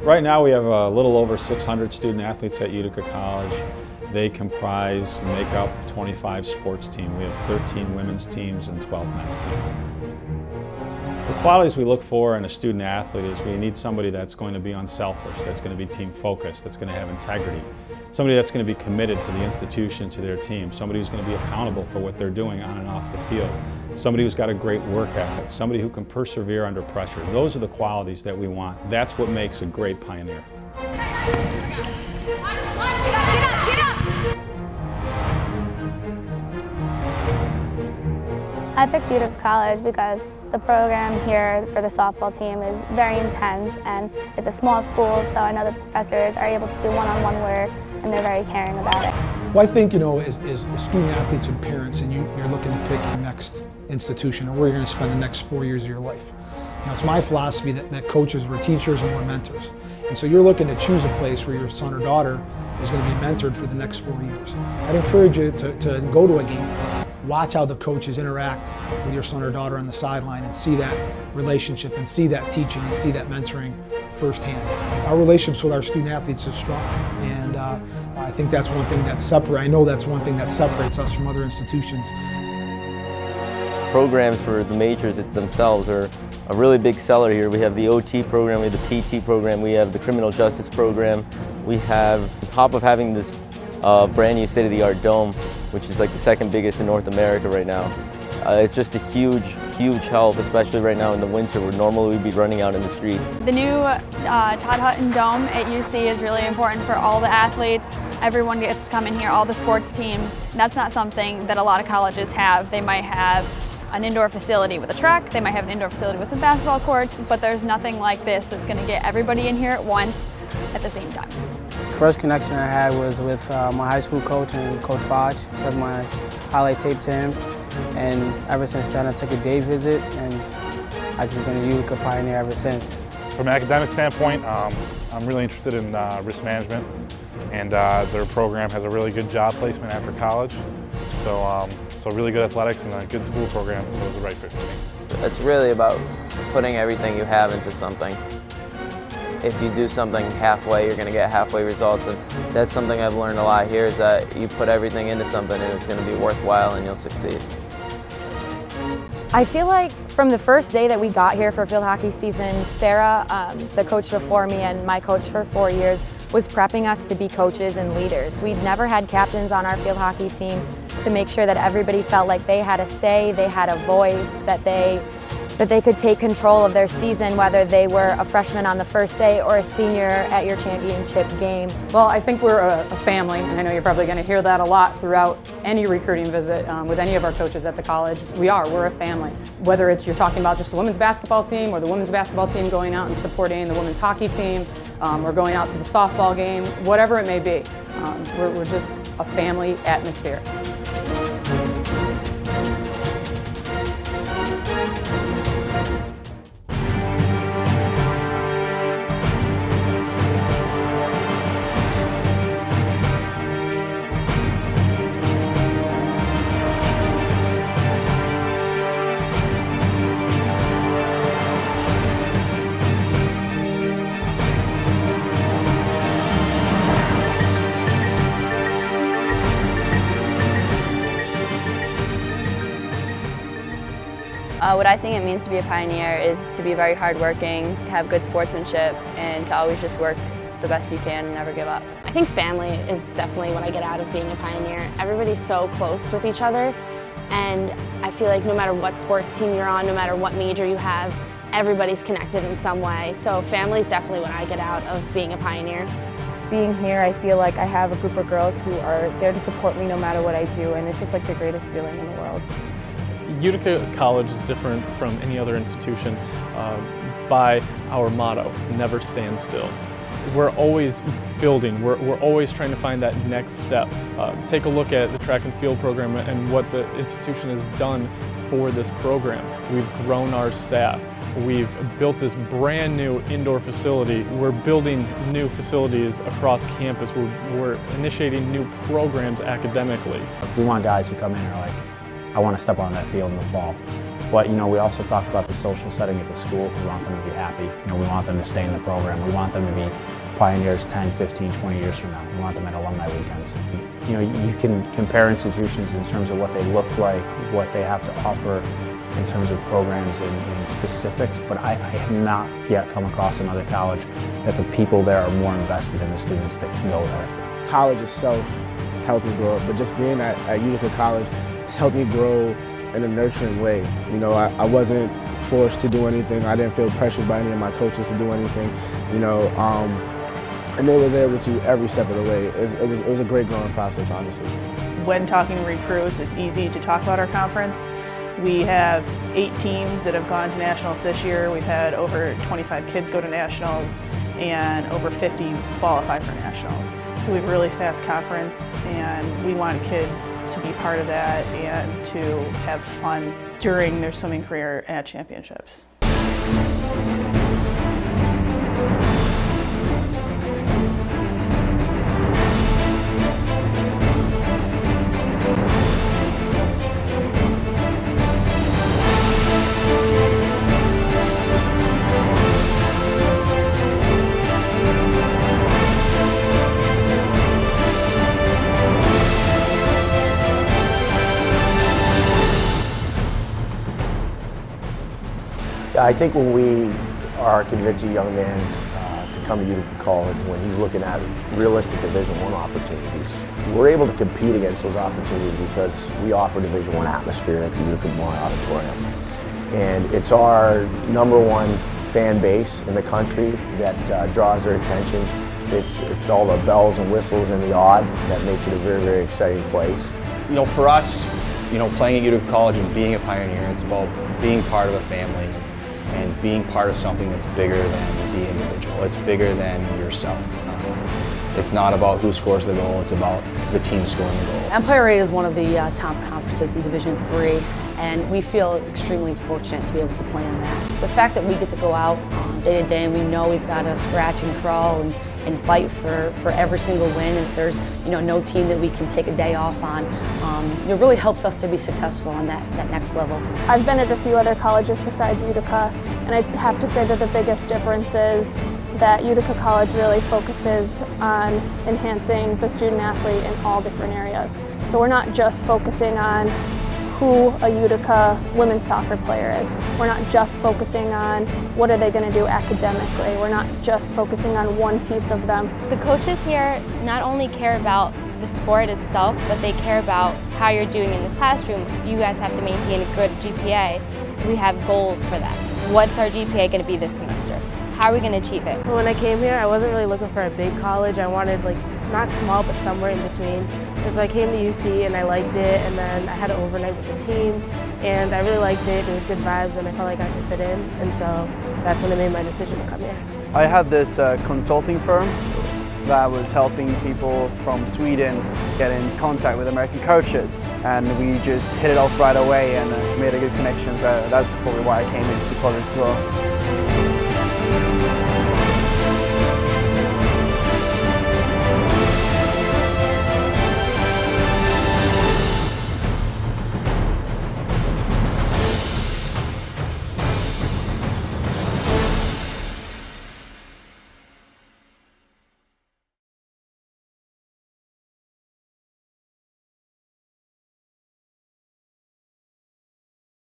Right now we have a little over 600 student athletes at Utica College. They comprise and make up 25 sports teams. We have 13 women's teams and 12 men's teams. The qualities we look for in a student athlete is we need somebody that's going to be unselfish, that's going to be team focused, that's going to have integrity, somebody that's going to be committed to the institution, to their team, somebody who's going to be accountable for what they're doing on and off the field, somebody who's got a great work ethic, somebody who can persevere under pressure. Those are the qualities that we want. That's what makes a great pioneer. I picked Utica College because the program here for the softball team is very intense, and it's a small school, so I know that the professors are able to do one-on-one work and they're very caring about it. Well, I think, as student athletes and parents, and you're looking to pick your next institution or where you're going to spend the next 4 years of your life. It's my philosophy that coaches were teachers and we're mentors. And so you're looking to choose a place where your son or daughter is going to be mentored for the next 4 years. I'd encourage you to go to a game, watch how the coaches interact with your son or daughter on the sideline and see that relationship and see that teaching and see that mentoring firsthand. Our relationships with our student athletes is strong, and I think that's one thing that separates us from other institutions. Programs for the majors themselves are a really big seller here. We have the OT program, we have the PT program, we have the criminal justice program. We have, on top of having this brand new state-of-the-art dome, which is like the second biggest in North America right now. It's just a huge help, especially right now in the winter where normally we'd be running out in the streets. The new Todd Hutton Dome at UC is really important for all the athletes. Everyone gets to come in here, all the sports teams. That's not something that a lot of colleges have. They might have an indoor facility with a track, they might have an indoor facility with some basketball courts, but there's nothing like this that's going to get everybody in here at once at the same time. The first connection I had was with my high school coach and Coach Fodge. Sent my highlight tape to him, and ever since then I took a day visit, and I've just been a Utica pioneer ever since. From an academic standpoint, I'm really interested in risk management, and their program has a really good job placement after college. So really good athletics and a good school program, so it was the right fit for me. It's really about putting everything you have into something. If you do something halfway, you're going to get halfway results, and that's something I've learned a lot here, is that you put everything into something and it's going to be worthwhile and you'll succeed. I feel like from the first day that we got here for field hockey season, Sarah, the coach before me and my coach for 4 years, was prepping us to be coaches and leaders. We'd never had captains on our field hockey team to make sure that everybody felt like they had a say, they had a voice, that they could take control of their season, whether they were a freshman on the first day or a senior at your championship game. Well, I think we're a family, and I know you're probably going to hear that a lot throughout any recruiting visit with any of our coaches at the college. We're a family. Whether it's you're talking about just the women's basketball team or the women's basketball team going out and supporting the women's hockey team, or going out to the softball game, whatever it may be. We're just a family atmosphere. What I think it means to be a pioneer is to be very hardworking, to have good sportsmanship, and to always just work the best you can and never give up. I think family is definitely what I get out of being a pioneer. Everybody's so close with each other, and I feel like no matter what sports team you're on, no matter what major you have, everybody's connected in some way. So family is definitely what I get out of being a pioneer. Being here, I feel like I have a group of girls who are there to support me no matter what I do, and it's just like the greatest feeling in the world. Utica College is different from any other institution by our motto, never stand still. We're always building, we're always trying to find that next step. Take a look at the track and field program and what the institution has done for this program. We've grown our staff. We've built this brand new indoor facility. We're building new facilities across campus. We're initiating new programs academically. We want guys who come in and are like, I want to step on that field in the fall. But we also talk about the social setting at the school. We want them to be happy. We want them to stay in the program. We want them to be pioneers 10, 15, 20 years from now. We want them at alumni weekends. You can compare institutions in terms of what they look like, what they have to offer in terms of programs and specifics, but I have not yet come across another college that the people there are more invested in the students that can go there. College itself helped me grow up, but just being at Utica College has helped me grow in a nurturing way. I wasn't forced to do anything. I didn't feel pressured by any of my coaches to do anything. And they were there with you every step of the way. It was a great growing process, honestly. When talking to recruits, it's easy to talk about our conference. We have 8 teams that have gone to nationals this year. We've had over 25 kids go to nationals and over 50 qualify for nationals. So we have a really fast conference, and we want kids to be part of that and to have fun during their swimming career at championships. I think when we are convincing a young man to come to Utica College, when he's looking at realistic Division I opportunities, we're able to compete against those opportunities because we offer Division I atmosphere at the Utica Memorial Auditorium. And it's our #1 fan base in the country that draws their attention. It's all the bells and whistles and the odd that makes it a very, very exciting place. For us, playing at Utica College and being a Pioneer, it's about being part of a family and being part of something that's bigger than the individual. It's bigger than yourself. It's not about who scores the goal, it's about the team scoring the goal. Empire 8 is one of the top conferences in Division III, and we feel extremely fortunate to be able to play in that. The fact that we get to go out day to day and we know we've got to scratch and crawl and fight for every single win, and if there's no team that we can take a day off on, it really helps us to be successful on that next level. I've been at a few other colleges besides Utica, and I have to say that the biggest difference is that Utica College really focuses on enhancing the student athlete in all different areas. So we're not just focusing on who a Utica women's soccer player is. We're not just focusing on what are they going to do academically. We're not just focusing on one piece of them. The coaches here not only care about the sport itself, but they care about how you're doing in the classroom. You guys have to maintain a good GPA. We have goals for that. What's our GPA going to be this semester? How are we going to achieve it? When I came here, I wasn't really looking for a big college. I wanted not small, but somewhere in between. And so I came to UC and I liked it, and then I had an overnight with the team, and I really liked it. There was good vibes, and I felt like I could fit in, and so that's when I made my decision to come here. I had this consulting firm that was helping people from Sweden get in contact with American coaches, and we just hit it off right away and made a good connection. So that's probably why I came into the college as well.